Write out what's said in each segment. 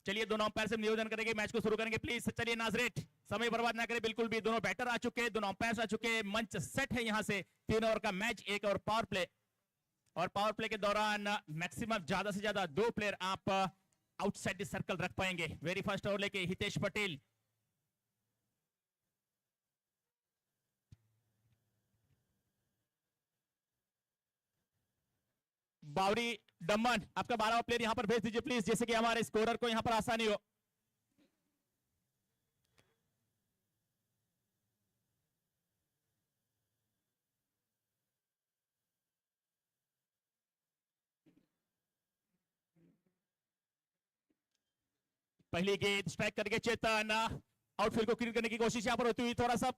चलिए दोनों अंपायर से निवेदन करेंगे, मैच को शुरू करेंगे प्लीज। चलिए नाजरेट, समय बर्बाद ना करें बिल्कुल भी। दोनों बैटर आ चुके हैं, दोनों अंपायर आ चुके हैं, मंच सेट है यहां से। 3 ओवर का मैच, 1 ओवर पावर प्ले, और पावर प्ले के दौरान मैक्सिमम ज्यादा से ज्यादा 2 प्लेयर आप आउटसाइड द सर्कल रख पाएंगे। वेरी फर्स्ट ओवर लेके हितेश पटेल, बावरी दमन, आपका 12वां प्लेयर यहां पर भेज दीजिए प्लीज, जैसे कि हमारे स्कोरर को यहां पर आसानी हो। पहली गेंद स्ट्राइक करके चेतन, आउटफील्ड को क्लियर करने की कोशिश यहां पर होती हुई, थोड़ा सा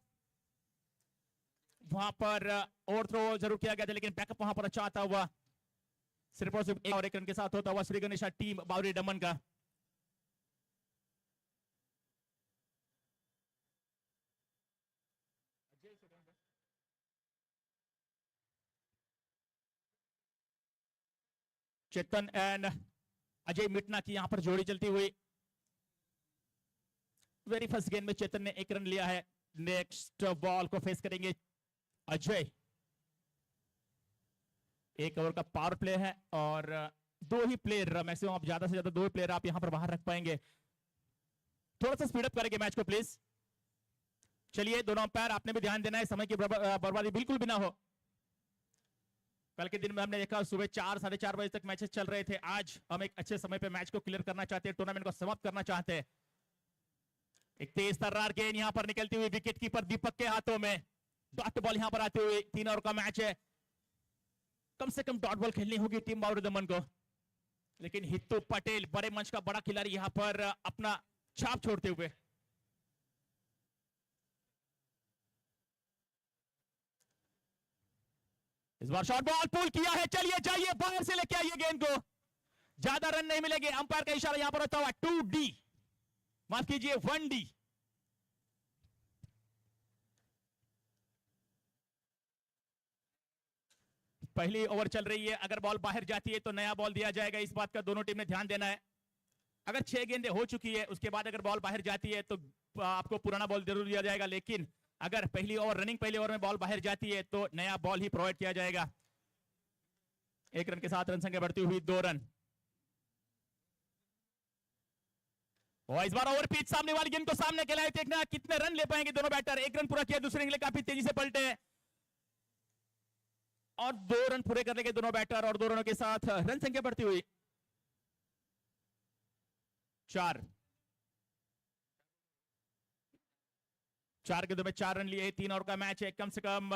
वहां पर ओवर थ्रो जरूर किया गया था, लेकिन बैकअप वहां पर अच्छा आता हुआ। सिर्फ और सिर्फ 1 और 1 रन के साथ होता हुआ श्री गणेशा टीम बावरी दमन का। चेतन एंड अजय मिटना की यहां पर जोड़ी चलती हुई। वेरी फर्स्ट गेंद में चेतन ने 1 रन लिया है। नेक्स्ट बॉल को फेस करेंगे अजय। 1 ओवर का पावर प्ले है और 2 ही प्लेयर, मैक्सिमम आप ज्यादा से ज्यादा 2 प्लेयर आप यहां पर बाहर रख पाएंगे। थोड़ा सा स्पीड अप करेंगे मैच को प्लीज। चलिए दोनों अंपायर, आपने भी ध्यान देना है, समय की बर्बादी बिल्कुल भी ना हो। कल के दिन में हमने देखा सुबह 4 साढ़े 4 बजे तक मैचेस चल रहे थे। आज हम एक अच्छे समय पे मैच को क्लियर करना चाहते हैं, टूर्नामेंट को समाप्त करना चाहते हैं। एक तेज तर्रार गेंद यहां पर निकलती हुई विकेट कीपर दीपक के हाथों में। डॉट बॉल यहां पर आते हुए 3 ओवर का मैच है। कम से कम डॉट बॉल खेलनी होगी टीम बावरी दमन को, लेकिन हितू पटेल बड़े मंच का बड़ा खिलाड़ी यहां पर अपना छाप छोड़ते हुए। इस बार शॉर्ट बॉल पुल किया है, चलिए जाइए बाहर से लेके आइए गेंद को, ज्यादा रन नहीं मिलेंगे। अंपायर का इशारा यहां पर होता हुआ 2D, माफ कीजिए 1D। पहली ओवर चल रही है, अगर बॉल बाहर जाती है तो नया बॉल दिया जाएगा। इस बात का दोनों टीम ने ध्यान देना है। अगर 6 गेंदें हो चुकी है, उसके बाद अगर बॉल बाहर जाती है तो आपको पुराना बॉल जरूर दिया जाएगा, लेकिन अगर पहली ओवर में बॉल बाहर जाती है तो नया बॉल ही प्रोवाइड किया जाएगा। 1 रन के साथ रन संख्या बढ़ती हुई 2 रन। और इस बार ओवर पिच, सामने वाली गेंद को सामने के लिए देखना कितने रन ले पाएंगे दोनों बैटर। 1 रन पूरा किया, दूसरे के लिए काफी तेजी से पलटे और 2 रन पूरे कर लेंगे दोनों बैटर, और 2 रनों के साथ रन संख्या बढ़ती हुई 4। 4 गेंदों में 4 रन लिए। 3 ओवर का मैच है, कम से कम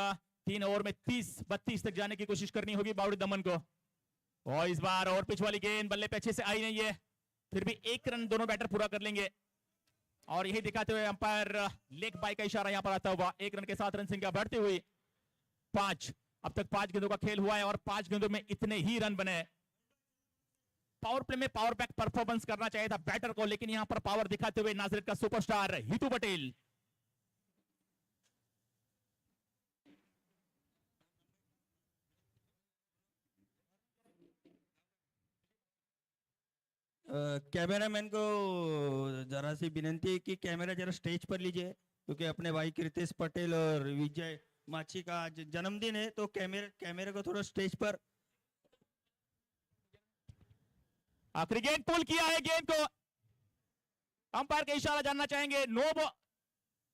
3 ओवर में 30-32 तक जाने की कोशिश करनी होगी बावरी दमन को। और इस बार ओवर पिच वाली गेंद बल्ले पे अच्छे से आई नहीं है, फिर भी 1 रन दोनों बैटर पूरा कर लेंगे। और यही दिखाते हुए अंपायर लेग बाय का इशारा यहां पर आता हुआ। 1 रन के साथ रन संख्या बढ़ती हुई 5। अब तक 5 गेंदों का खेल हुआ है और 5 गेंदों में इतने ही रन बने। पावर प्ले में पावर बैक परफॉर्मेंस करना चाहिए था बैटर को, लेकिन यहां पर पावर दिखाते हुए नाजरेट का सुपरस्टार हितू पटेल। कैमरामैन को जरा सी विनंती है कि कैमरा जरा स्टेज पर लीजिए, क्योंकि अपने भाई कृतेश पटेल और विजय माची का आज जन्मदिन है, तो कैमरे को थोड़ा स्टेज पर। आखिरी गेंद पुल किया है, गेंद को अंपायर का इशारा जानना चाहेंगे। नो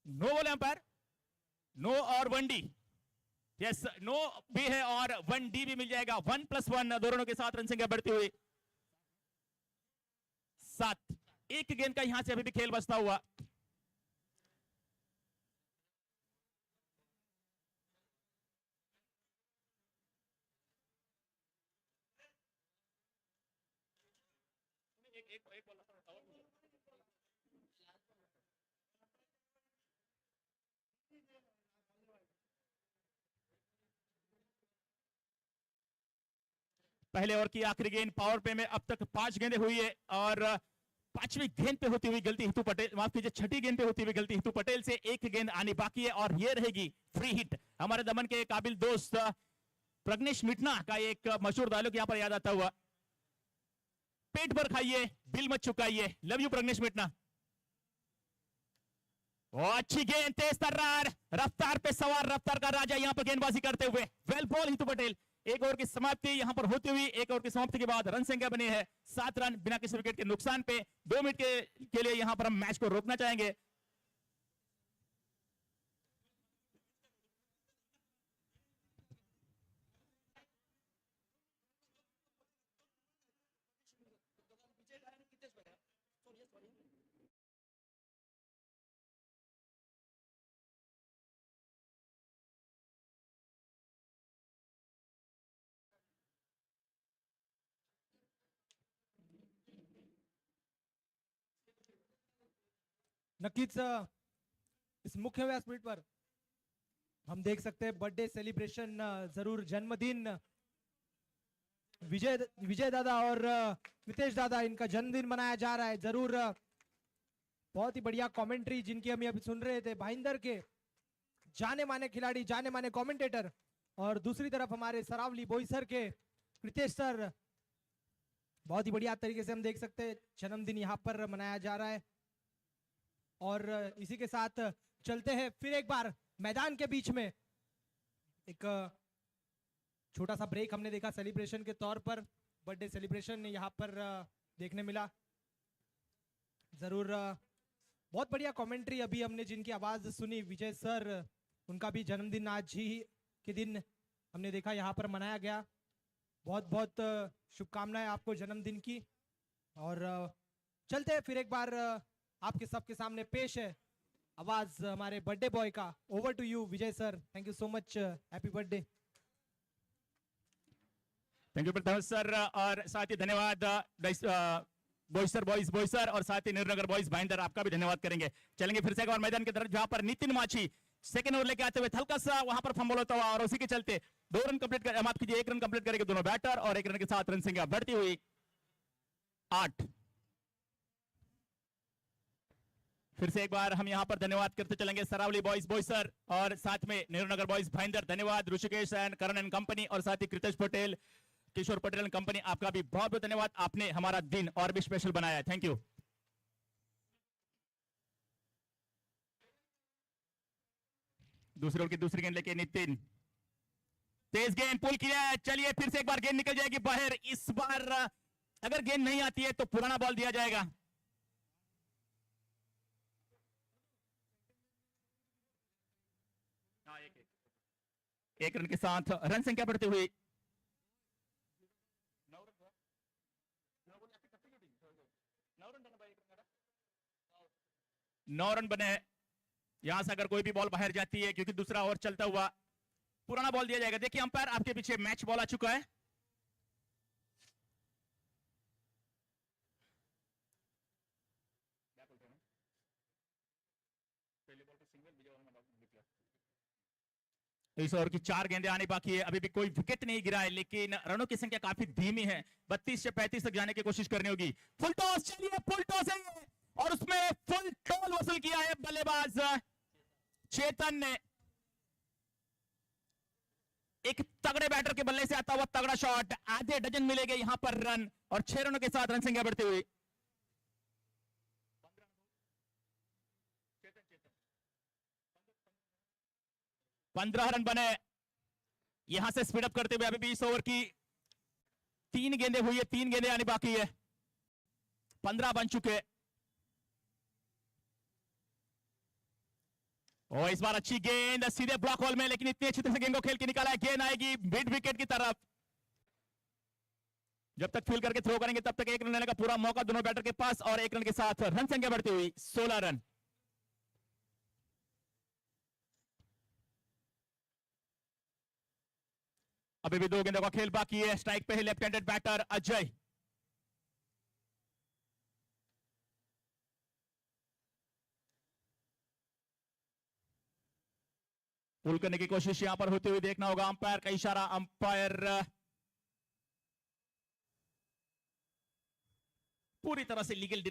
बॉल अंपायर, नो और 1D। यस, नो भी है और 1D भी मिल जाएगा। 1+1 दोनों के साथ रन संख्या बढ़ती हुई 7। 1 गेंद का यहां से अभी भी खेल बचता हुआ। पहले ओवर की आखिरी गेंद पावर प्ले में अब तक 5 गेंदें हुई है, और 5वीं गेंद पे होती हुई गलती हितू पटेल, माफ कीजिए 6ठी गेंद पे होती हुई गलती हितू पटेल से 1 गेंद आनी बाकी है, और ये रहेगी फ्री हिट। हमारे दमन के काबिल दोस्त प्रज्ञेश मिटना का एक मशहूर डायलॉग यहां पर याद आता हुआ। पेट भर खाइए, बिल मत चुकाइए। Love you Pragnesh Mitna. अच्छी गेंद, तेज तर्रार, रफ्तार पे सवार, रफ्तार का राजा यहां पर गेंदबाजी करते हुए। Well ball Hitu Patel. एक ओवर की समाप्ति यहां पर होती हुई, एक ओवर की समाप्ति के बाद रन संख्या बनी है 7 रन बिना किसी विकेट के नुकसान पे। 2 मिनट के लिए यहां पर हम मैच को रोकना चाहेंगे। नक्कीच इस मुख्य व्यासपीठ पर हम देख सकते हैं बर्थडे सेलिब्रेशन, जरूर जन्मदिन विजय दादा और नितेश दादा, इनका जन्मदिन मनाया जा रहा है। जरूर बहुत ही बढ़िया कमेंट्री जिनकी हम अभी सुन रहे थे, भाईंदर के जाने माने खिलाड़ी, जाने माने कमेंटेटर, और दूसरी तरफ हमारे सरावली बोईसर के कृतेश सर। बहुत ही बढ़िया तरीके से हम देख सकते हैं जन्मदिन यहाँ पर मनाया जा रहा है। और इसी के साथ चलते हैं फिर एक बार मैदान के बीच में। एक छोटा सा ब्रेक हमने देखा सेलिब्रेशन के तौर पर, बर्थडे सेलिब्रेशन यहाँ पर देखने मिला। जरूर बहुत बढ़िया कमेंट्री अभी हमने जिनकी आवाज सुनी, विजय सर, उनका भी जन्मदिन आज ही के दिन हमने देखा यहाँ पर मनाया गया। बहुत बहुत शुभकामनाएं आपको जन्मदिन की। और चलते हैं फिर एक बार आपके सबके सामने पेश है आवाज हमारे बर्थडे बॉय का। Over to you Vijay sir, thank you so much, happy birthday. Thank you Pratap sir, और साथ ही धन्यवाद बॉयसर और साथ ही निर्नगर बॉयज भाईंदर, आपका भी धन्यवाद करेंगे। चलेंगे फिर से एक और मैदान की तरफ, जहां पर नितिन माछी सेकंड ओवर लेके आते हुए हल्का सा वहां पर फंबल होता हुआ, और उसी के चलते 2 रन कंप्लीट कर, माफ कीजिए 1 रन कंप्लीट करेंगे दोनों बैटर, और 1 रन के साथ रन संख्या बढ़ती हुई 8। फिर से एक बार हम यहां पर धन्यवाद करते चलेंगे सरावली बॉयज बॉयसर और साथ में नेहरूनगर बॉयज भाईंदर। धन्यवाद Rishikesh and Karan and company, और साथ ही कृतेश पटेल, किशोर पटेल एंड कंपनी, आपका भी बहुत बहुत धन्यवाद। आपने हमारा दिन और भी स्पेशल बनाया है, थैंक यू। दूसरे ओवर की दूसरी गेंद लेके नितिन, तेज गेंद पुल किया है। चलिए फिर से एक बार गेंद निकल जाएगी बाहर। इस बार अगर गेंद नहीं आती है तो पुराना बॉल दिया जाएगा। एक रन के साथ रन संख्या बढ़ती हुई 9 रन बने। यहां से अगर कोई भी बॉल बाहर जाती है, क्योंकि दूसरा ओवर चलता हुआ, पुराना बॉल दिया जाएगा। देखिए अंपायर आपके पीछे मैच बॉल आ चुका है। इस ओवर की 4 गेंदें आने बाकी है, अभी भी कोई विकेट नहीं गिरा है, लेकिन रनों की संख्या काफी धीमी है। 32 से 35 तक जाने की कोशिश करनी होगी। फुल टॉस, चलिए फुल टॉस है ये, और उसमें फुल टॉल वसूल किया है बल्लेबाज चेतन ने। एक तगड़े बैटर के बल्ले से आता हुआ तगड़ा शॉट, आधे डजन मिलेंगे यहां पर रन, और 6 रनों के साथ रन संख्या बढ़ती हुई 15 रन बने। यहां से स्पीड अप करते हुए अभी भी इस ओवर की 3 गेंदें हुई है, 3 गेंदें आनी बाकी है, 15 बन चुके। और इस बार अच्छी गेंद सीधे ब्लॉक होल में, लेकिन इतनी अच्छी तरह से गेंद को खेल के निकाला है। गेंद आएगी मिड विकेट की तरफ। जब तक फील करके थ्रो करेंगे तब तक 1 रन लेने का पूरा मौका दोनों बैटर के पास, और 1 रन के साथ रन संख्या बढ़ती हुई 16 रन। अभी भी 2 गेंदों का खेल बाकी है। स्ट्राइक पे है लेफ्ट हैंडेड बैटर अजय। पुल करने की कोशिश यहां पर होती हुई देखना होगा, अंपायर का इशारा। अंपायर पूरी तरह से लीगल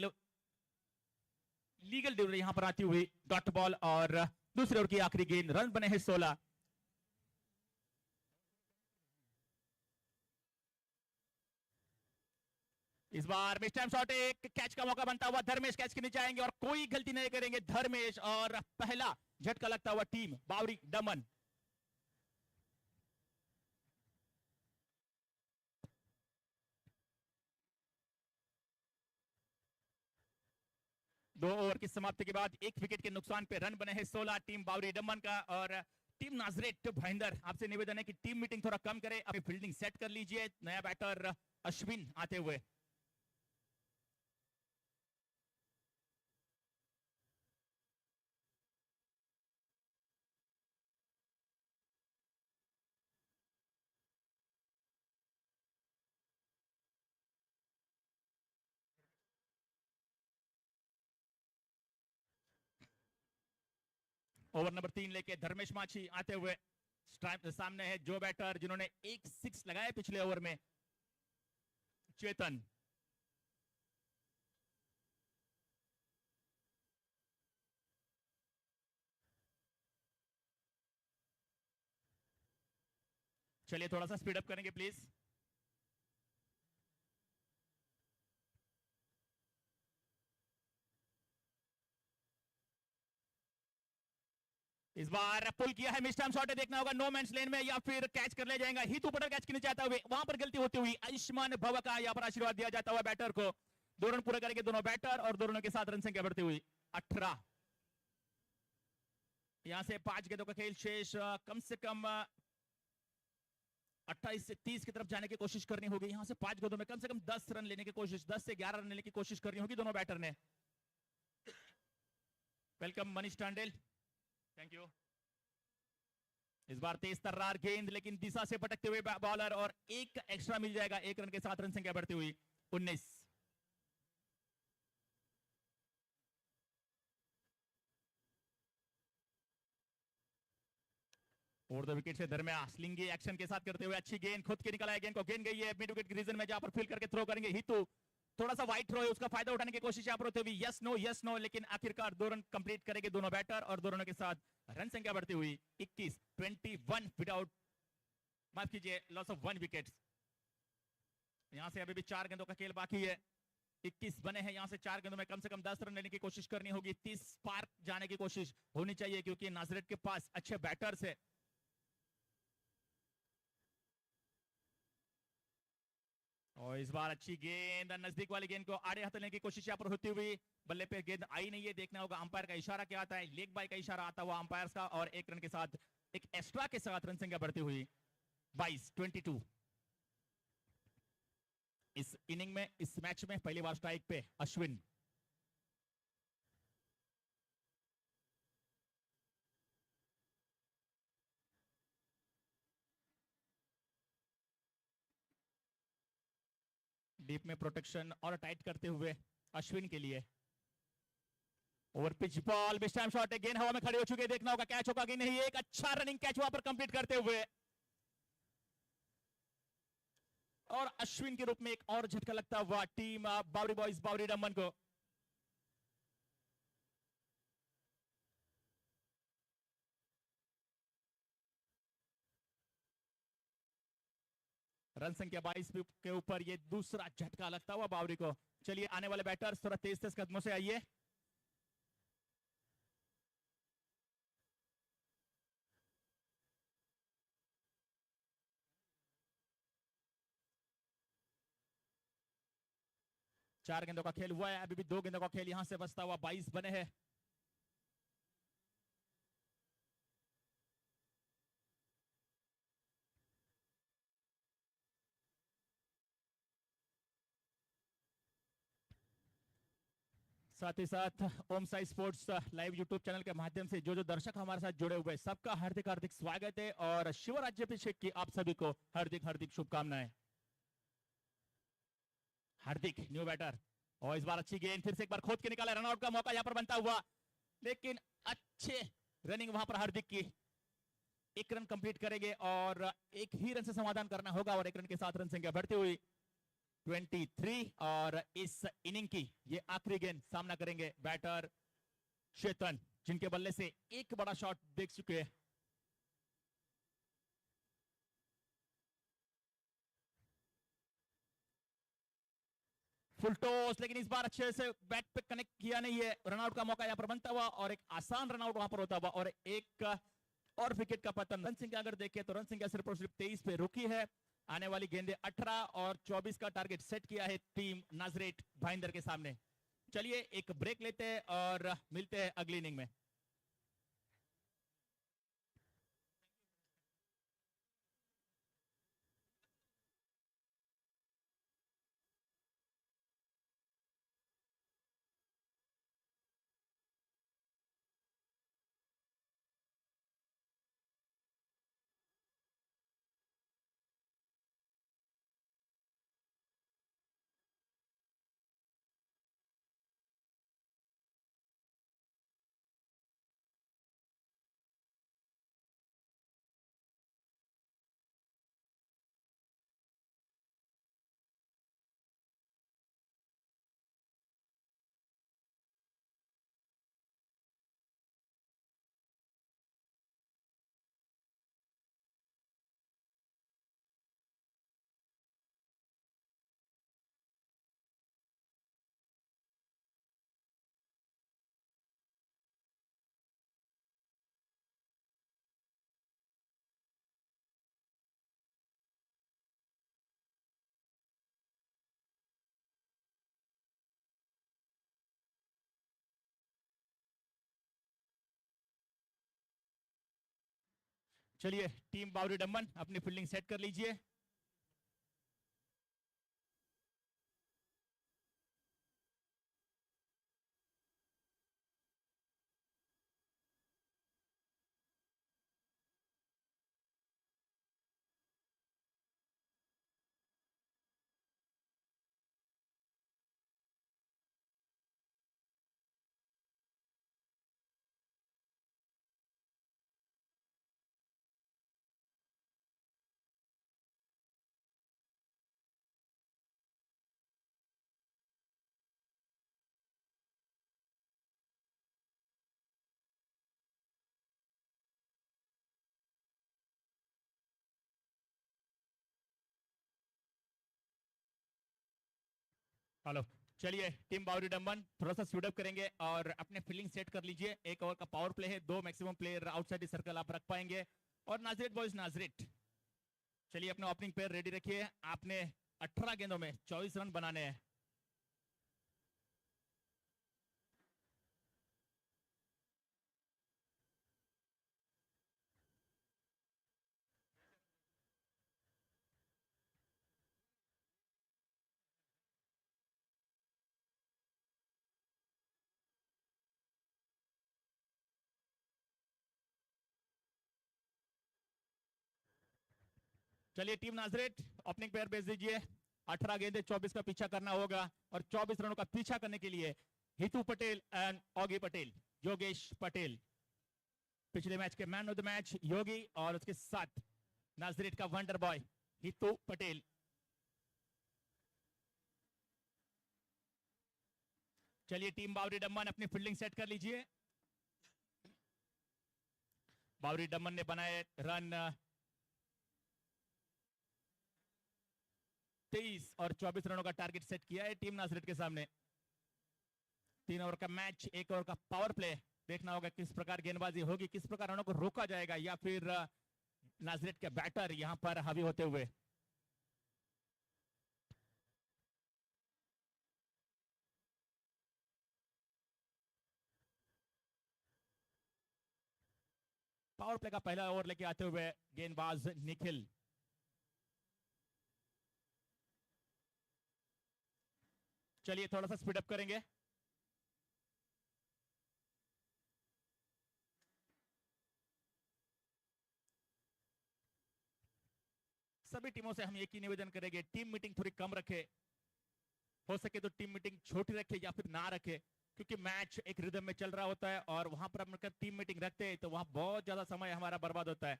डिलीवरी यहां पर आती हुई डॉट बॉल, और दूसरे ओवर की आखिरी गेंद। रन बने हैं 16। इस बार मिस टाइम शॉट, एक कैच का मौका बनता हुआ धर्मेश कैच के नीचे आएंगे और कोई गलती नहीं करेंगे धर्मेश, और पहला झटका लगता हुआ टीम बावरी दमन। दो ओवर की समाप्ति के बाद एक विकेट के नुकसान पे रन बने हैं 16 टीम बावरी दमन का। और टीम नाजरेट भाईंदर, आपसे निवेदन है कि टीम मीटिंग थोड़ा कम करें, अपनी फील्डिंग सेट कर लीजिए। नया बैटर अश्विन आते हुए। ओवर नंबर 3 लेके धर्मेश माछी आते हुए। सामने है जो बैटर जिन्होंने एक 6 लगाया पिछले ओवर में, चेतन। चलिए थोड़ा सा स्पीड अप करेंगे प्लीज। इस बार पुल किया है, मिस टाइम शॉट है, देखना होगा नो मैंस लेन में या फिर कैच कर ले जाएगा। हितू पटेल कैच के नीचे आता हुए, वहां पर गलती होती हुई आयुष्मान भव का यहाँ पर आशीर्वाद दिया जाता हुआ बैटर को। 2 रन पूरे करेंगे दोनों बैटर और दोनों के साथ रन संख्या बढ़ती हुई 18। यहां से 5 गेंदों का खेल शेष, कम से कम 28 से 30 की तरफ जाने की कोशिश करनी होगी। यहां से 5 गेंदों में कम से कम 10 रन लेने की कोशिश, 10 से 11 रन लेने की कोशिश करनी होगी दोनों बैटर ने। Welcome Manish Tandel, thank you. इस बार तेज तर्रार गेंद, लेकिन दिशा से भटकते हुए बॉलर, और एक एक्स्ट्रा मिल जाएगा। 1 रन के साथ रन संख्या बढ़ती हुई 19। और 2 विकेट से धर्मेश स्लिंगी एक्शन के साथ करते हुए अच्छी गेंद खुद के निकला है, गेंद को गेंद गई है मिड विकेट की रीजन में, जहां पर फील करके थ्रो करेंगे हितू। थोड़ा सा वाइट थ्रो है, उसका फायदा उठाने की कोशिश यहाँ पर होती हुई यस नो, लेकिन आखिरकार 2 रन कंप्लीट करेंगे दोनों बैटर और दोनों के साथ रन संख्या बढ़ती हुई 21। 21 विदाउट, माफ कीजिए, लॉस ऑफ 1 विकेट। यहां से अभी भी 4 गेंदों का खेल बाकी है। 21 बने हैं, यहां से 4 गेंदों में कम से कम 10 रन लेने की कोशिश करनी होगी। 30 पार जाने की कोशिश होनी चाहिए, क्योंकि नाजरेट के पास अच्छे बैटर्स है। और इस बार अच्छी गेंद, नजदीक वाली गेंद को आड़े हाथ लेने की कोशिश यहाँ पर होती हुई, बल्ले पे गेंद आई नहीं है। देखना होगा अंपायर का इशारा क्या आता है, लेग बाय का इशारा आता हुआ अंपायर का, और 1 रन के साथ, एक एक्स्ट्रा के साथ रन संख्या बढ़ती हुई 22। इस इनिंग में, इस मैच में पहली बार स्ट्राइक पे अश्विन। डीप में प्रोटेक्शन और टाइट करते हुए अश्विन के लिए। Over pitch ball, miss time shot है, गेंद हवा में खड़े हो चुके, देखना होगा कैच होगा कि नहीं। एक अच्छा रनिंग कैच वहां पर कंप्लीट करते हुए, और अश्विन के रूप में एक और झटका लगता हुआ टीम बावरी बॉयज बावरी दमन को। रन संख्या 22 के ऊपर ये दूसरा झटका लगता हुआ बावरी को। चलिए आने वाले बैटर्स थोड़ा तेज तेज कदमों से आइए। चार गेंदों का खेल हुआ है, अभी भी 2 गेंदों का खेल यहां से बचता हुआ 22 बने हैं। साथ ही साथ Om Sai sports live YouTube channel के माध्यम से जो जो दर्शक हमारे साथ जुड़े हुए, सबका हार्दिक हार्दिक स्वागत है, और शिवराज्याभिषेक की आप सभी को हार्दिक हार्दिक शुभकामनाएं। हार्दिक न्यू बैटर, और इस बार अच्छी गेंद, फिर से एक बार खोद के निकाला, रनआउट का मौका यहां पर बनता हुआ, लेकिन अच्छे रनिंग वहां पर हार्दिक की। 1 रन कंप्लीट करेंगे और 1 ही रन से समाधान करना होगा, और 1 रन के साथ रन संख्या बढ़ती हुई 23। और इस इनिंग की ये आखिरी गेंद सामना करेंगे बैटर चेतन, जिनके बल्ले से एक बड़ा शॉट देख चुके हैं। फुल टॉस, लेकिन इस बार अच्छे से बैट पे कनेक्ट किया नहीं है। रनआउट का मौका यहाँ पर बनता हुआ और एक आसान रनआउट वहां पर होता हुआ और एक और विकेट का पतन। रन संख्या अगर देखें तो रन संख्या सिर्फ और सिर्फ 23 पे रुकी है। आने वाली गेंदें 18 और 24 का टारगेट सेट किया है टीम नाजरेट भाईंदर के सामने। चलिए एक ब्रेक लेते हैं और मिलते हैं अगली इनिंग में। चलिए टीम बावरी डम्बन अपनी फील्डिंग सेट कर लीजिए। हेलो, चलिए टीम बावरी डम्बन थोड़ा सा स्पीड अप करेंगे और अपने फील्डिंग सेट कर लीजिए। एक ओवर का पावर प्ले है, 2 मैक्सिमम प्लेयर आउटसाइड सर्कल आप रख पाएंगे। और नाजरेट बॉयज नाजरेट, चलिए अपना ओपनिंग पेयर रेडी रखिए। आपने 18 गेंदों में 24 रन बनाने हैं। चलिए टीम नाजरेट ओपनिंग पेयर भेज दीजिए। 18 गेंदे 24 का पीछा करना होगा और 24 रनों का पीछा करने के लिए हितू पटेल एंड ऑगी पटेल, योगेश पटेल, पिछले मैच के मैन ऑफ द मैच योगी, और उसके साथ नाजरेट का वंडर बॉय हितू पटेल। चलिए टीम बावरी डम्बन अपनी फील्डिंग सेट कर लीजिए। बावरी डम्बन ने बनाए रन 23 और 24 रनों का टारगेट सेट किया है टीम नाजरेट के सामने। 3 ओवर का मैच, 1 ओवर का पावर प्ले। देखना होगा किस प्रकार गेंदबाजी होगी, किस प्रकार रनों को रोका जाएगा या फिर नाजरेट के बैटर यहां पर हावी होते हुए। पावर प्ले का पहला ओवर लेके आते हुए गेंदबाज निखिल। चलिए थोड़ा सा स्पीड अप करेंगे। सभी टीमों से हम एक ही निवेदन करेंगे, टीम मीटिंग थोड़ी कम रखे, हो सके तो टीम मीटिंग छोटी रखे या फिर ना रखे, क्योंकि मैच एक रिदम में चल रहा होता है और वहां पर हम टीम मीटिंग रखते हैं तो वहां बहुत ज्यादा समय हमारा बर्बाद होता है।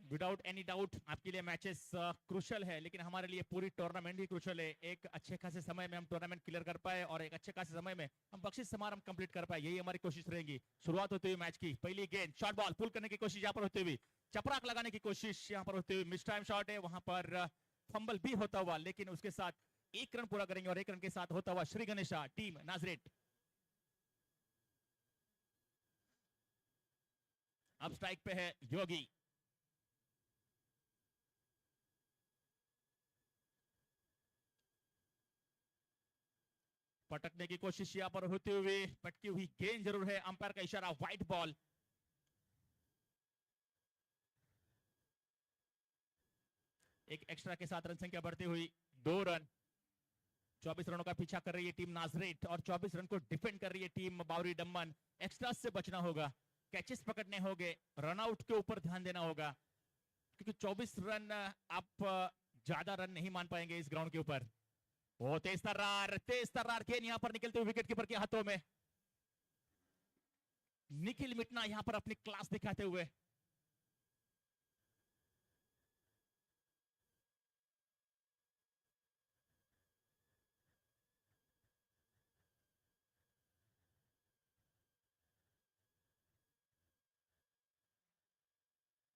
विदाउट एनी डाउट आपके लिए मैचेस क्रूशल है, लेकिन हमारे लिए पूरी टूर्नामेंट ही क्रूशल है। एक अच्छे खासे समय में हम टूर्नामेंट क्लियर कर पाए और एक अच्छे खासे समय में हम बख्शिश समारोह कंप्लीट कर पाए, यही हमारी कोशिश रहेगी। शुरुआत होती हुई मैच की पहली गेंद, शॉर्ट बॉल पुल करने की कोशिश यहाँ पर होती हुई, चपराक लगाने की कोशिश यहाँ पर होती हुई, मिस टाइम शॉट है, वहां पर फंबल भी होता हुआ, लेकिन उसके साथ 1 रन पूरा करेंगे और 1 रन के साथ होता हुआ श्री गणेशा टीम नाजरेट। अब स्ट्राइक पे है योगी। पटकने की कोशिश यहां पर होते हुए पटकी हुई गेंद जरूर है, अंपायर का इशारा व्हाइट बॉल। एक एक्स्ट्रा के साथ रन संख्या बढ़ती हुई 2 रन। 24 रनों का पीछा कर रही है टीम नाजरेट और 24 रन को डिफेंड कर रही है टीम बावरी दमन। एक्स्ट्रा से बचना होगा, कैचेस पकड़ने होंगे, रनआउट के ऊपर ध्यान देना होगा, क्योंकि 24 रन आप ज्यादा रन नहीं मान पाएंगे इस ग्राउंड के ऊपर। वो तेज तर्रार गेंद यहां पर निकलते हुए विकेट कीपर के हाथों में। निखिल मिटना यहां पर अपनी क्लास दिखाते हुए।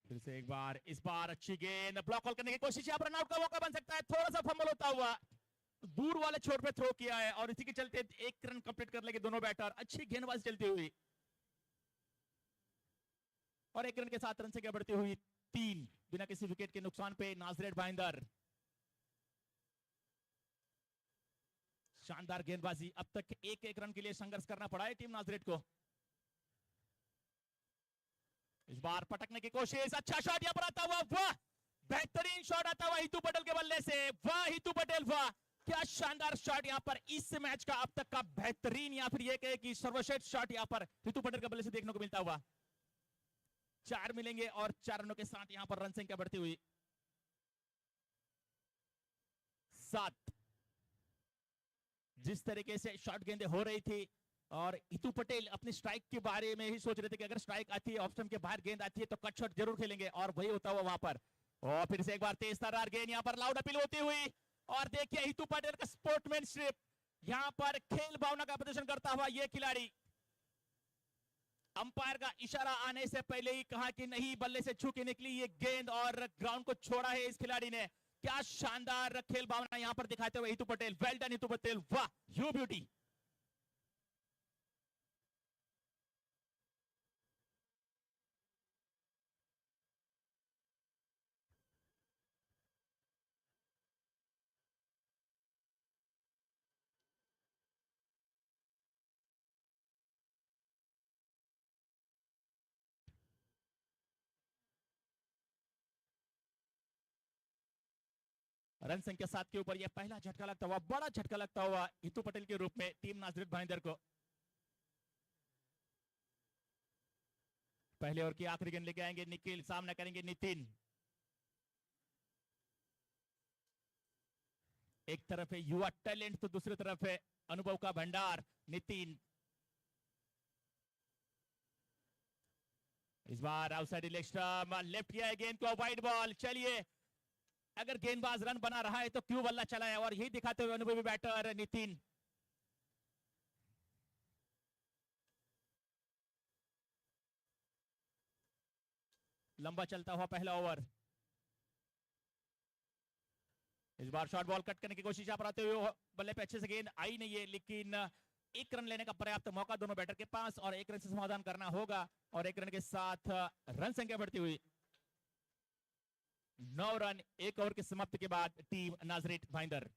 फिर से एक बार, इस बार अच्छी गेंद, ब्लॉक हॉल करने की कोशिश, यहां पर रनआउट का मौका बन सकता है। थोड़ा सा फंबल होता हुआ दूर वाले छोर पे थ्रो किया है और इसी के चलते 1 रन कंप्लीट कर लेंगे दोनों बैटर। अच्छी गेंदबाजी चलती हुई और 1 रन के साथ रन से क्या बढ़ती हुई 3 बिना किसी विकेट के नुकसान पे नाजरेट भाईंदर। शानदार गेंदबाजी, अब तक 1-1 रन के लिए संघर्ष करना पड़ा है टीम नाजरेट को। इस बार पटकने की कोशिश, अच्छा शॉट यहां पर आता हुआ, वाह बेहतरीन शॉट आता हुआ हितू पटेल के बल्ले से। वाह हितू पटेल, वाह क्या शानदार शॉट यहां पर, इस मैच का अब तक का बेहतरीन या फिर यह कहे कि सर्वश्रेष्ठ शॉट यहां पर हितू पटेल के बल्ले से देखने को मिलता हुआ। 4 मिलेंगे और 4 रनों के साथ यहां पर रन संख्या बढ़ती हुई 7। जिस तरीके से शॉट गेंदें हो रही थी और हितू पटेल अपनी स्ट्राइक के बारे में ही सोच रहे थे कि अगर स्ट्राइक आती है, ऑप्शन के बाहर गेंद आती है तो कट शॉट जरूर खेलेंगे, और वही होता हुआ वहां पर। और फिर से एक बार तेज तर्रार गेंद यहां पर लाउड अपील होती हुई, और देखिए हितू पटेल का स्पोर्ट्समैनशिप, यहां पर खेल भावना का प्रदर्शन करता हुआ यह खिलाड़ी। अंपायर का इशारा आने से पहले ही कहा कि नहीं, बल्ले से छू के निकली ये गेंद और ग्राउंड को छोड़ा है इस खिलाड़ी ने। क्या शानदार खेल भावना यहां पर दिखाते हुए हितू पटेल, वेल डन हितू पटेल, वाह यू ब्यूटी। रन संख्या 7 के ऊपर यह पहला झटका लगता हुआ, बड़ा झटका लगता हुआ हितू पटेल के रूप में टीम नाजरेट भाईंदर को। पहले ओवर की आखिरी गेंद लेके आएंगे निखिल, सामना करेंगे नितिन। एक तरफ है युवा टैलेंट तो दूसरी तरफ है अनुभव का भंडार नितिन। इस बार आउटसाइड लेग स्टंप, लेफ्ट किया है गेंद को, वाइड बॉल। चलिए, अगर गेंदबाज रन बना रहा है तो क्यों बल्ला चलाए, और यही दिखाते हुए अनुभवी बैटर नितिन। लंबा चलता हुआ पहला ओवर। इस बार शॉर्ट बॉल कट करने की कोशिश यहां पर आते हुए, बल्ले पे अच्छे से गेंद आई नहीं है, लेकिन 1 रन लेने का पर्याप्त मौका दोनों बैटर के पास, और 1 रन से समाधान करना होगा, और 1 रन के साथ रन संख्या बढ़ती हुई 9 रन 1 ओवर की समाप्ति के बाद टीम नाजरेट भाईंदर।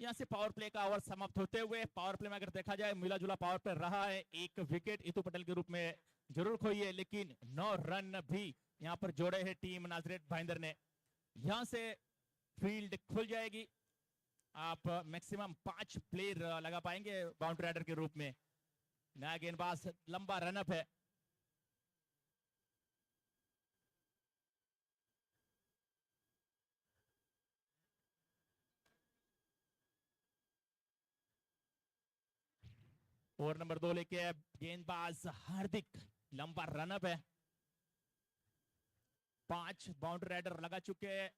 यहां से पावर प्ले का ओवर समाप्त होते हुए, पावर प्ले में अगर देखा जाए मिला जुला पावर प्ले रहा है। 1 विकेट हितू पटेल के रूप में जरूर खोई है, लेकिन 9 रन भी यहां पर जोड़े हैं टीम नाजरेट भाईंदर ने। यहां से फील्ड खुल जाएगी, आप मैक्सिमम 5 प्लेयर लगा पाएंगे बाउंड्री राइडर के रूप में। नया गेंदबाज, लंबा रनअप है। ओवर नंबर 2 लेके गेंदबाज हार्दिक, लंबा रनअप है। 5 बाउंड्री राइडर लगा चुके हैं।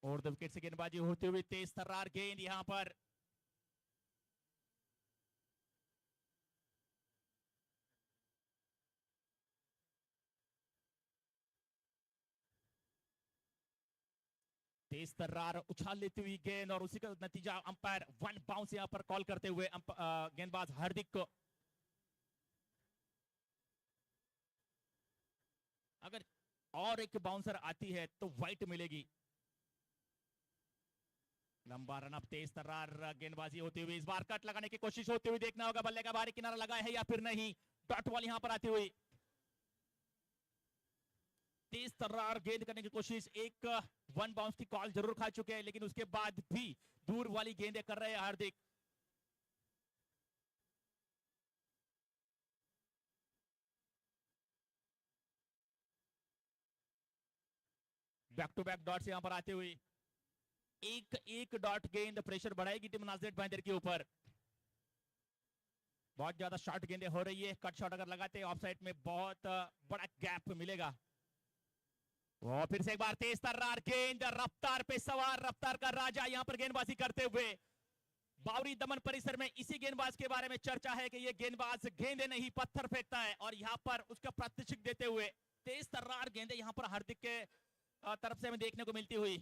और द विकेट से गेंदबाजी होते हुए तेज तर्रार गेंद यहां पर तेज तर्रार उछाल लेती हुई गेंद और उसी का नतीजा अंपायर वन बाउंस यहां पर कॉल करते हुए गेंदबाज हार्दिक को अगर और एक बाउंसर आती है तो वाइट मिलेगी। लंबा रन अप तेज तर्रार गेंदबाजी होती हुई इस बार कट लगाने की कोशिश होती हुई देखना होगा बल्ले का बाहरी किनारा लगा है या फिर नहीं। डॉट बॉल यहां पर आती हुई तेज तर्रार गेंद करने की कोशिश एक वन बाउंस की कॉल जरूर खा चुके हैं लेकिन उसके बाद भी दूर वाली गेंदें कर रहे हैं हार्दिक। बैक टू बैक डॉट्स यहां पर आते हुए एक एक डॉट गेंद प्रेशर बढ़ाएगी टीम नाजरेट भाईंदर के ऊपर। बहुत ज्यादा शॉर्ट गेंदें हो रही है। कट शॉट अगर लगाते हैं ऑफ साइड में बहुत बड़ा गैप मिलेगा। और फिर से एक बार तेज तर्रार गेंद रफ्तार पे सवार रफ्तार का राजा यहां पर गेंदबाजी करते हुए बावरी दमन परिसर में इसी गेंदबाज के बारे में चर्चा है कि ये गेंदबाज गेंदे नहीं पत्थर फेंकता है और यहां पर उसका प्रात्यक्षिक देते हुए तेज तर्रार गेंदे यहां पर हार्दिक के तरफ से हमें देखने को मिलती हुई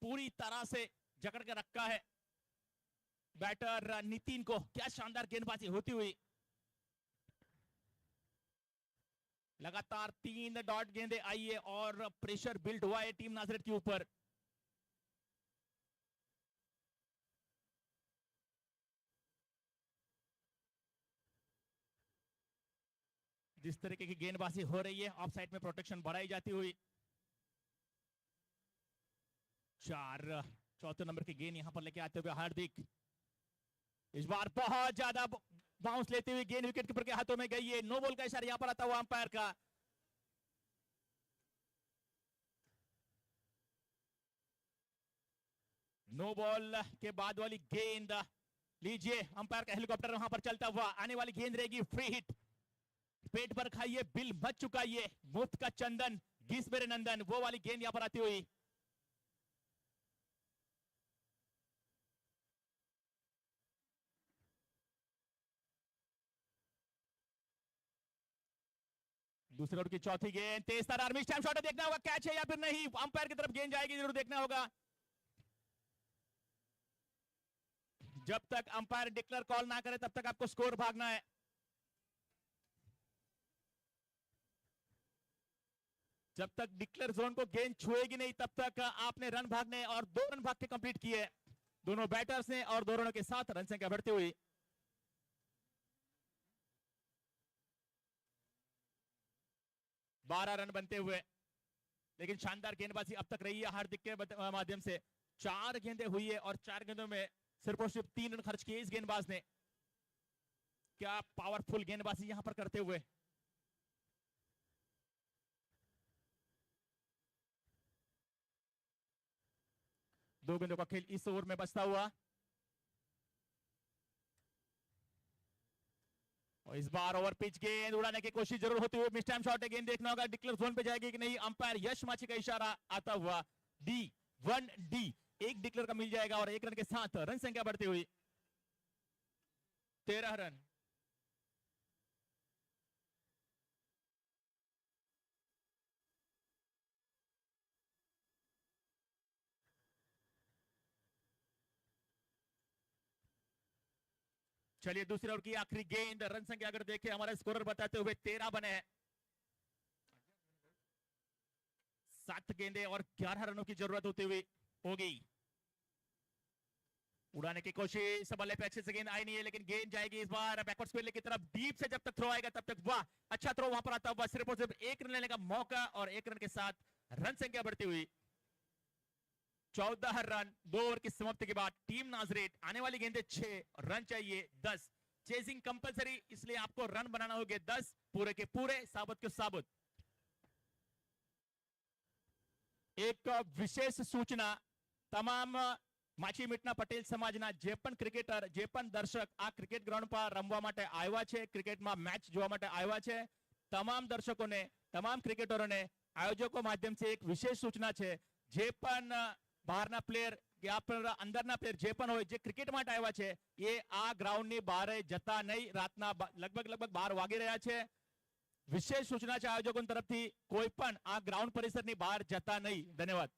पूरी तरह से जकड़ के रखा है बैटर नितिन को। क्या शानदार गेंदबाजी होती हुई लगातार 3 डॉट गेंदे आई है और प्रेशर बिल्ड हुआ है टीम नाजरेट के ऊपर। जिस तरीके की गेंदबाजी हो रही है ऑफ साइड में प्रोटेक्शन बढ़ाई जाती हुई 4 चौथे नंबर की गेंद यहां पर लेके आते हुए हार्दिक इस बार बहुत ज्यादा बाउंस लेते हुए गेंद विकेट कीपर के हाथों में गई है। नो बॉल का इशारा यहां पर आता हुआ अंपायर का। नो बॉल के बाद वाली गेंद लीजिए अंपायर का हेलीकॉप्टर वहां पर चलता हुआ आने वाली गेंद रहेगी फ्री हिट। पेट पर खाइए बिल मच चुकाइए मुफ्त का चंदन घिस मेरे नंदन वो वाली गेंद यहां पर आती हुई दूसरे ओवर की चौथी गेंद तेज तर्रार मिस टाइम शॉट देखना होगा कैच है या फिर नहीं। अंपायर की तरफ गेंद जाएगी जरूर देखना होगा। जब तक अंपायर डिक्लेयर कॉल ना करे तब तक आपको स्कोर भागना है। जब तक डिक्लेयर जोन को गेंद छुएगी नहीं तब तक आपने रन भागने और 2 रन भाग के कंप्लीट किए दोनों बैटर्स ने और 2 रनों के साथ रन संख्या बढ़ती हुई 12 रन बनते हुए। लेकिन शानदार गेंदबाजी अब तक रही है हार्दिक के माध्यम से। 4 गेंदें हुई है और 4 गेंदों में सिर्फ और सिर्फ 3 रन खर्च किए इस गेंदबाज ने। क्या पावरफुल गेंदबाजी यहां पर करते हुए 2 गेंदों का खेल इस ओवर में बचता हुआ और इस बार ओवर पिच गेंद उड़ाने की कोशिश जरूर होती हुई मिस टाइम शॉट है। गेंद देखना होगा डिक्लेयर जोन पे जाएगी कि नहीं। अंपायर यश माची का इशारा आता हुआ D1D एक डिक्लेयर का मिल जाएगा और 1 रन के साथ रन संख्या बढ़ती हुई 13 रन। चलिए दूसरे ओवर की आखिरी गेंद रन संख्या अगर देखें हमारे स्कोरर बताते हुए 13 बने हैं। 7 गेंदें और 11 रनों की जरूरत होती हुई होगी। उड़ाने की कोशिश बल्ले पे अच्छे से गेंद आई नहीं है लेकिन गेंद जाएगी इस बार बैकवर्ड स्क्वेयर की तरफ डीप से जब तक थ्रो आएगा तब तक वाह अच्छा थ्रो वहां पर आता हुआ सिर्फ और सिर्फ 1 रन लेने का मौका और 1 रन के साथ रन संख्या बढ़ती हुई 14 रन 2 ओवर की समाप्ति के बाद टीम नाजरेट आने वाली गेंदें 6 रन चाहिए 10। चेजिंग कंपलसरी इसलिए आपको रन बनाना होगा 10 पूरे के पूरे साबुत के साबुत। एक विशेष सूचना તમામ માછી મીટના પટેલ સમાજના જે પણ ક્રિકેટર જે પણ દર્શક આ ક્રિકેટ ગ્રાઉન્ડ પર રમવા માટે આવ્યા છે ક્રિકેટમાં મેચ જોવા માટે આવ્યા છે તમામ દર્શકોને તમામ ક્રિકેટરોને આયોજકો માધ્યમથી એક વિશેષ સૂચના છે જે પણ બહારના પ્લેયર કે આપણા અંદરના પ્લેયર જે પણ હોય જે ક્રિકેટ માટે આવ્યા છે એ આ ગ્રાઉન્ડની બહાર જતા નહીં. રાતના લગભગ 12 વાગી રહ્યા છે. વિશેષ સૂચના છે આયોજકો તરફથી, કોઈ પણ આ ગ્રાઉન્ડ પરિસરની બહાર જતા નહીં. ધન્યવાદ.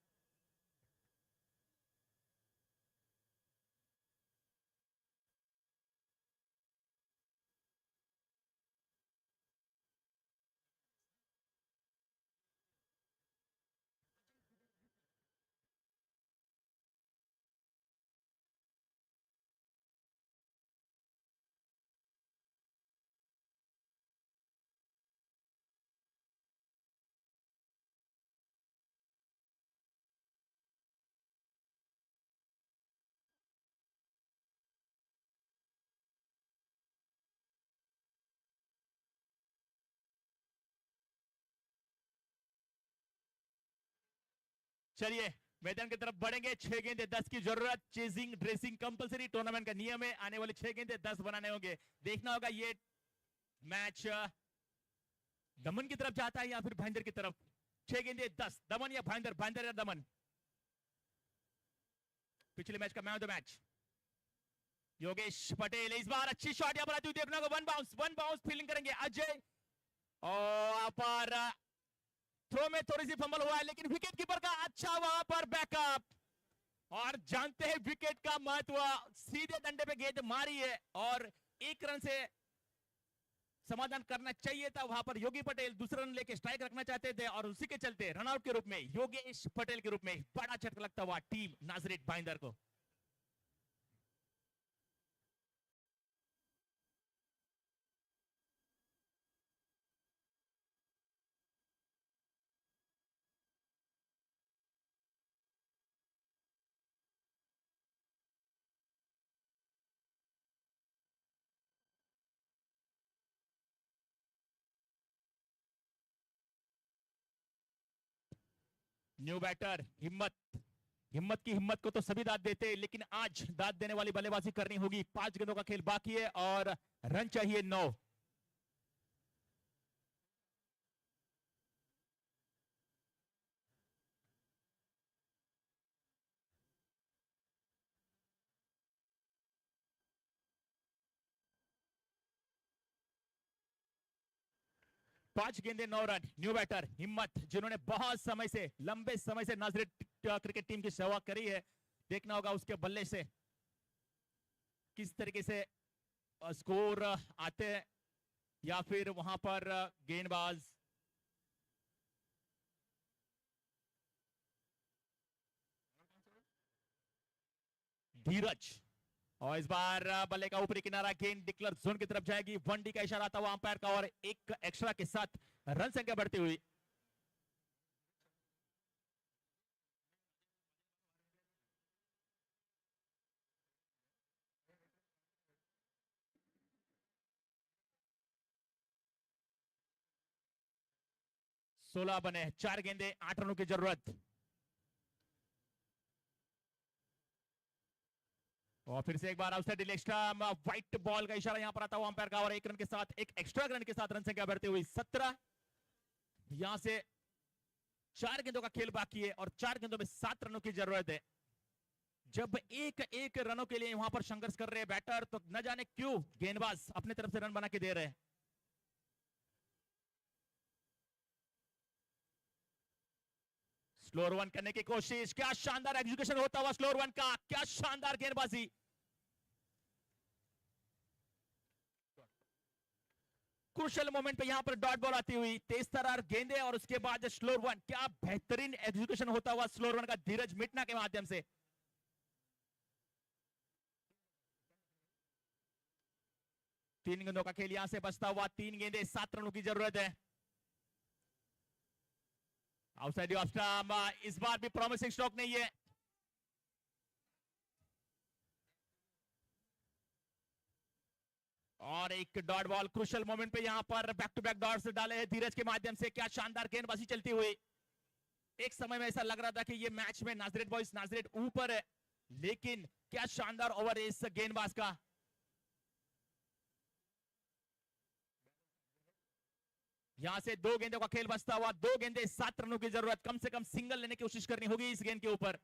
चलिए मैदान की तरफ बढ़ेंगे. 6 गेंदे 10 की जरूरत. चेजिंग ड्रेसिंग कंपलसरी टूर्नामेंट का नियम है. आने वाले 6 गेंदे 10 बनाने होंगे. देखना होगा ये मैच दमन की तरफ जाता है या फिर भाईंदर की तरफ. 6 गेंदे 10, दमन या भाईंदर, भाईंदर या दमन. पिछले मैच का man of the match Yogesh Patel. इस बार अच्छी शॉट यहां पर आती हुई देखना होगा. वन बाउंस फील्डिंग करेंगे अजय. और पर थ्रो में थोड़ी सी फंबल हुआ है लेकिन विकेट कीपर का अच्छा वहां पर बैकअप. और जानते हैं विकेट का महत्व. सीधे डंडे पे गेंद मारी है और 1 रन से समाधान करना चाहिए था. वहां पर योगी पटेल दूसरा रन लेके स्ट्राइक रखना चाहते थे और उसी के चलते रनआउट के रूप में योगेश पटेल के रूप में बड़ा झटका लगता हुआ टीम नाजरेट भाईंदर को. न्यू बैटर हिम्मत की हिम्मत को तो सभी दाद देते हैं लेकिन आज दाद देने वाली बल्लेबाजी करनी होगी. 5 गेंदों का खेल बाकी है और रन चाहिए 9. पांच गेंदे 9 रन. न्यू बैटर हिम्मत, जिन्होंने बहुत समय से लंबे समय से नाजरेट क्रिकेट टीम की सेवा करी है. देखना होगा उसके बल्ले से किस तरीके से स्कोर आते हैं या फिर वहां पर गेंदबाज धीरज. और इस बार बल्ले का ऊपरी किनारा गेंद डिक्लेयर जोन की तरफ जाएगी. 1D का इशारा आता हुआ अंपायर का और एक एक्स्ट्रा के साथ रन संख्या बढ़ती हुई. सोलह बने, 4 गेंदे 8 रनों की जरूरत. और फिर से एक बार आउटसाइड एक्स्ट्रा व्हाइट बॉल का इशारा यहां पर आता हुआ अंपायर का और 1 रन के साथ, एक एक्स्ट्रा रन के साथ रन संख्या बढ़ती हुई 17. यहां से 4 गेंदों का खेल बाकी है और 4 गेंदों में 7 रनों की जरूरत है. जब एक रनों के लिए वहां पर संघर्ष कर रहे हैं बैटर तो न जाने क्यों गेंदबाज अपने तरफ से रन बना के दे रहे हैं. स्लोअर वन करने की कोशिश. क्या शानदार एग्जीक्यूशन होता हुआ स्लोअर वन का. क्या शानदार गेंदबाजी. क्रूशियल मोमेंट पे यहां पर डॉट बॉल आती हुई, तेज तरार गेंदे और उसके बाद स्लोअर वन. क्या बेहतरीन एग्जीक्यूशन होता हुआ स्लोअर वन का धीरज मिटना के माध्यम से. तीन गेंदों का खेल यहां से बचता हुआ. 3 गेंदे 7 रनों की जरूरत है. Outside off stump. इस बार भी प्रॉमिसिंग स्ट्रोक नहीं है. और एक डॉट बॉल क्रूशियल मोमेंट पे यहां पर बैक टू बैक डॉट्स डाले हैं धीरज के माध्यम से. क्या शानदार गेंदबाजी चलती हुई. एक समय में ऐसा लग रहा था कि ये मैच में नाजरेट बॉयज नाजरेट ऊपर है लेकिन क्या शानदार ओवर इस गेंदबाज का. यहां से 2 गेंदों का खेल बचता हुआ. 2 गेंदे 7 रनों की जरूरत. कम से कम सिंगल लेने की कोशिश करनी होगी इस गेंद के ऊपर.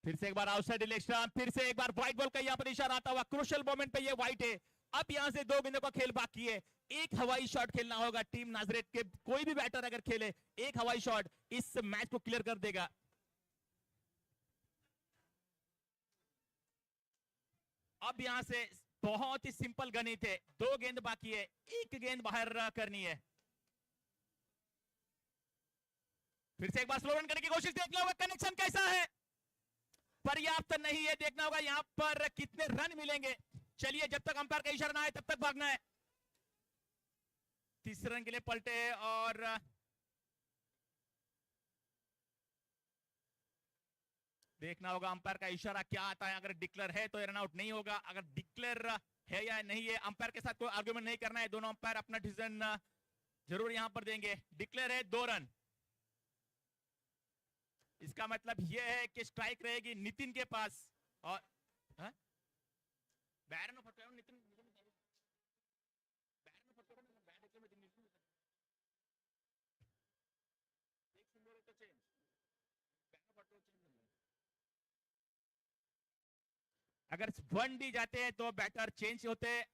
फिर से एक बार आउटसाइड इलेक्शन, फिर से एक बार व्हाइट बॉल का यहाँ पर इशारा आता हुआ, क्रूशियल मोमेंट पे ये व्हाइट है। अब यहां से 2 गेंदों का खेल बाकी है, एक हवाई शॉट खेलना होगा टीम नाजरेट के कोई भी बैटर अगर खेले एक हवाई शॉट इस मैच को क्लियर कर देगा। अब यहां से बहुत ही सिंपल गणित है, 2 गेंद बाकी है, एक गेंद बाहर करनी है। फिर से एक बार स्लो रन करने की कोशिश, देखना होगा कनेक्शन कैसा है, पर्याप्त नहीं है, देखना होगा यहां पर कितने रन मिलेंगे। चलिए जब तक अंपायर का इशारा ना आए तब तक भागना है। तीसरे रन के लिए पलटे और देखना होगा अंपायर का इशारा क्या आता है, अगर डिक्लेयर है तो रन आउट नहीं होगा, अगर डिक्लेयर है या नहीं है अंपायर के साथ कोई आर्गुमेंट नहीं करना है, दोनों अंपायर अपना डिसीजन जरूर यहां पर देंगे। डिक्लेयर है 2 रन, इसका मतलब यह है कि स्ट्राइक रहेगी नितिन के पास और बैरन फटका नितिन अगर 1D जाते हैं तो बैटर चेंज होते हैं,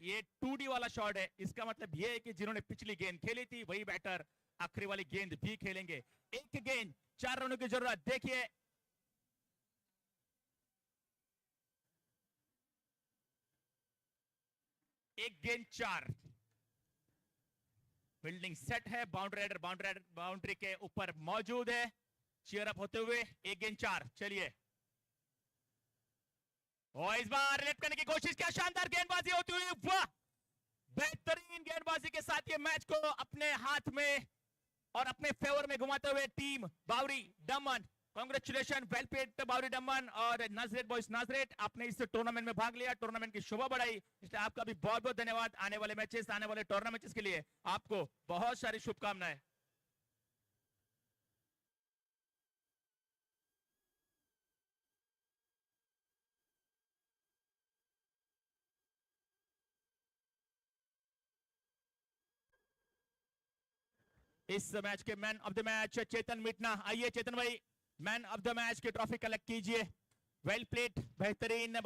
ये 2D वाला शॉट है, इसका मतलब ये है कि जिन्होंने पिछली गेंद खेली थी वही बैटर आखिरी वाली गेंद भी खेलेंगे। एक गेंद 4 रनों की जरूरत, देखिए एक गेंद 4, फील्डिंग सेट है, बाउंड्री के ऊपर मौजूद है, चीयर अप होते हुए एक गेंद 4। चलिए और इस बार लेफ्ट करने की कोशिश, क्या शानदार गेंदबाजी होती हुई, वाह बेहतरीन गेंदबाजी के साथ ये मैच को अपने हाथ में और अपने फेवर में घुमाते हुए टीम बावरी दमन, कांग्रेचुलेशन, वेल प्लेड बावरी दमन और नाजरेट बॉयज नाजरेट, आपने इस टूर्नामेंट में भाग लिया, टूर्नामेंट की शोभा बढ़ाई, इसलिए आपका भी बहुत बहुत धन्यवाद। आने वाले मैचेस, आने वाले टूर्नामेंट्स के लिए आपको बहुत सारी शुभकामनाएं। इस मैच के मैन ऑफ द मैच चेतन मिटना, आइए चेतन भाई मैन ऑफ द मैच की ट्रॉफी कलेक्ट कीजिए। वेल प्लेड, बेहतरीन